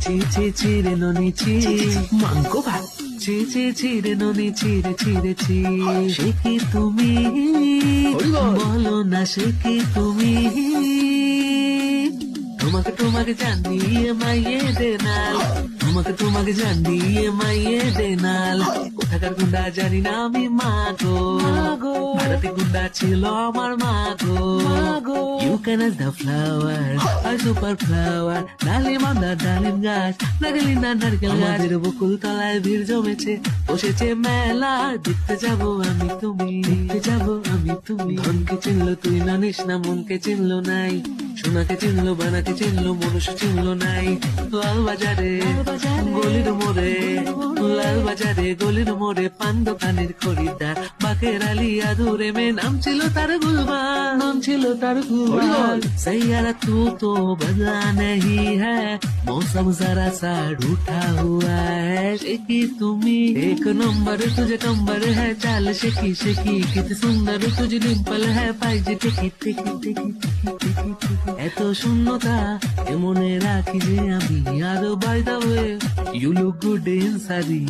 ছি ছি ছিড়ে ননি ছি মাংক ভাত ছি ছি ছিড়ে ননি ছিড়ে ছিড়ে ছি সে কি তুমি বলো না সে কি তুমি তোমাকে তোমাকে জানিয়ে মাইয়ে দেনাল তোমাকে জানিয়ে মাইয়ে দেনাল কোথাকার গুন্ডা জানি না আমি মাগো ভারতে গুন্ডা ছিল আমার মাগো you can us the flower আর সুপার ফ্লাওয়ার ডালিম আমরা ডালিম গাছ লাগালি না নারকেল গাছের বকুল তলায় ভিড় জমেছে বসেছে মেলা দেখতে যাবো আমি তুমি দেখতে যাবো আমি তুমি ধনকে চিনলো তুই জানিস না মনকে চিনলো নাই সোনাকে চিনলো বানাকে চিনলো মনুষ্য চিনলো নাই লাল বাজারে গলির মোড়ে লাল বাজারে গলির মোড়ে পান দোকানের খরিদ্দার বাকের আলী আদুরে মে নাম ছিল তার গুলবান নাম ছিল তার গুলবান सैयारा तू तो बदला नहीं है मौसम जरा सा रूठा हुआ है शेकी तुम्ही एक नंबर तुझे कंबर है चाल शेकी शेकी किती सुंदर तुझी डिंपल है पाहिजे टिकी टिकी टिकी टिकी এত শূন্যতা মনে রাখি যে আমি আর by the way you look good in সারি